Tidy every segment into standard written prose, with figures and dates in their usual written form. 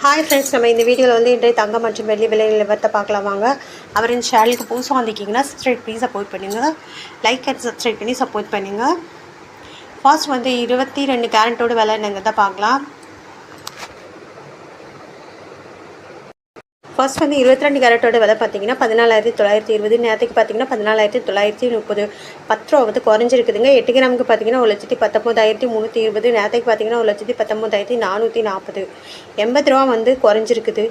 Hi friends, நம்ம இந்த வீடியோவில் வந்து இன்றைய தங்கம் மற்றும் வெள்ளி விலை நிலவரத்தை பார்க்கலாம் வாங்க. அவர் இந்த சேனலுக்கு புதுசாக வந்திருக்கீங்கன்னா சப்ஸ்கிரைப் பண்ணி சப்போர்ட் பண்ணுங்கள். லைக் அண்ட் சப்ஸ்கிரைப் பண்ணி சப்போர்ட் பண்ணுங்கள். ஃபர்ஸ்ட் வந்து 22 கேரட்டோட விலை என்னங்க தான் பார்க்கலாம். ஃபர்ஸ்ட் வந்து 22 கேரட்டோட விலை பார்த்தீங்கன்னா 14,920. நேரத்துக்கு பார்த்தீங்கன்னா 14,930. 10 ரூபா வந்து குறைஞ்சிருக்குதுங்க. 8 கிராமுக்கு பார்த்தீங்கன்னா 1,19,320. நேரத்துக்கு பார்த்தீங்கன்னா 1,19,440. 80 ரூபா வந்து குறைஞ்சிருக்குது.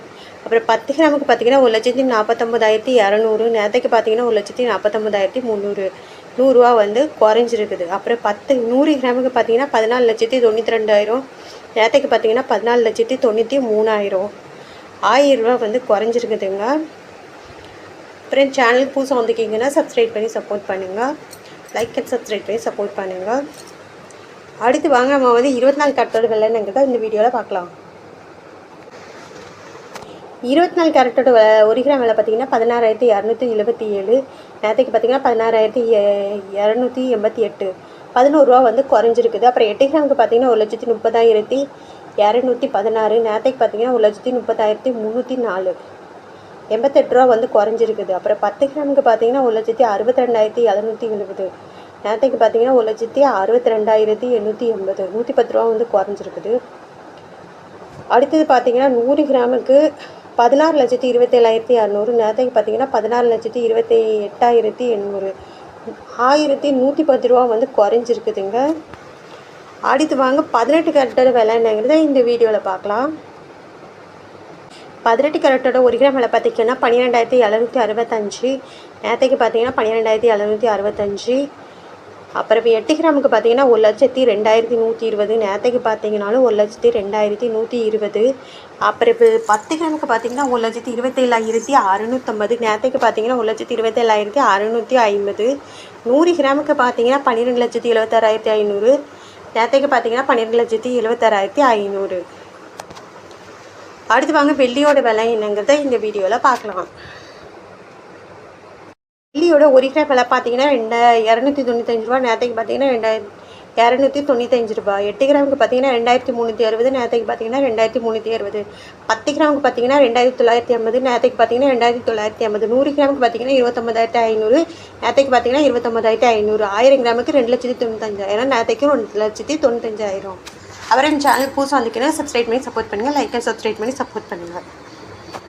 அப்புறம் 10 கிராமுக்கு பார்த்தீங்கன்னா 1,49,200. நேரத்துக்கு பார்த்தீங்கன்னா 1,49,300. 100 ரூபா வந்து குறைஞ்சிருக்குது. அப்புறம் 100 கிராமுக்கு பார்த்தீங்கன்னா 14,92,000. நேரத்துக்கு பார்த்தீங்கன்னா 14,93,000. 1000 ரூபா வந்து குறைஞ்சிருக்குதுங்க. அப்புறம் சேனலுக்கு புதுசாக வந்துக்கிங்கன்னா சப்ஸ்கிரைப் பண்ணி சப்போர்ட் பண்ணுங்கள். லைக் அண்ட் சப்ஸ்கிரைப் பண்ணி சப்போர்ட் பண்ணுங்கள். அடுத்து வாங்க நம்ம வந்து 24 கேரட்டோட விலைங்கிறத இந்த வீடியோவில் பார்க்கலாம். 24 கேரட்டோட 1 கிராம் விலை பார்த்தீங்கன்னா 16,277. நேரத்துக்கு பார்த்தீங்கன்னா 16,288. 11 ரூபா வந்து குறைஞ்சிருக்குது. அப்புறம் 8 கிராமுக்கு பார்த்தீங்கன்னா 1,30,216. நேரத்துக்கு பார்த்தீங்கன்னா 1,30,304. 88 ரூபா வந்து குறைஞ்சிருக்குது. அப்புறம் 10 கிராமுக்கு பார்த்தீங்கன்னா 1,62,770. நேரத்துக்கு பார்த்தீங்கன்னா 1,62,880. 110 ரூபா வந்து குறைஞ்சிருக்குது. அடுத்தது பார்த்தீங்கன்னா 100 கிராமுக்கு 16,27,600. நேரத்துக்கு பார்த்தீங்கன்னா 16,28,800. 1,110 ரூபா வந்து குறைஞ்சிருக்குதுங்க. அடுத்து வாங்க 18 கேரட்டோட விலை என்னங்கிறத இந்த வீடியோவில் பார்க்கலாம். 18 கேரட்டோட 1 கிராம் விலை பார்த்திங்கன்னா 12,765. நேரத்துக்கு பார்த்தீங்கன்னா 12,765. அப்புறம் 8 கிராமுக்கு பார்த்தீங்கன்னா 1,02,120. நேரத்துக்கு பார்த்தீங்கன்னாலும் 1,02,120. அப்புறம் இப்போ 10 கிராமுக்கு பார்த்தீங்கன்னா 1,27,650. நேரத்துக்கு பார்த்தீங்கன்னா 1,27,650. 100 கிராமுக்கு பார்த்தீங்கன்னா 12,76,500. நேரத்துக்கு பார்த்தீங்கன்னா 12,76,500. அடுத்து வாங்க வெள்ளியோட விலை என்னங்கிறத இந்த வீடியோவில் பார்க்கலாம். வெள்ளியோட 1 கிராம் விலை பார்த்தீங்கன்னா 295 ரூபா. நேரத்துக்கு பார்த்தீங்கன்னா 295 ரூபா. 8 கிராமுக்கு பார்த்தீங்கன்னா 2,360. நேரத்துக்கு பார்த்தீங்கன்னா 2,360. 10 கிராமுக்கு பார்த்தீங்கன்னா 2,950. நேரத்துக்கு பார்த்தீங்கன்னா 2,950. 100 கிராமுக்கு பார்த்தீங்கன்னா 29,500. நேரத்துக்கு பார்த்தீங்கன்னா 29,500. 1000 கிராமுக்கு 2,95,000. நேரத்துக்கு 2,95,000. அவரை சேனல் புதுசாக வந்துக்கினா சப்ஸ்கிரைப் பண்ணி சப்போர்ட் பண்ணுங்கள். லைக் அண்ட் சப்ஸ்கிரைப் பண்ணி சப்போர்ட் பண்ணுங்கள்.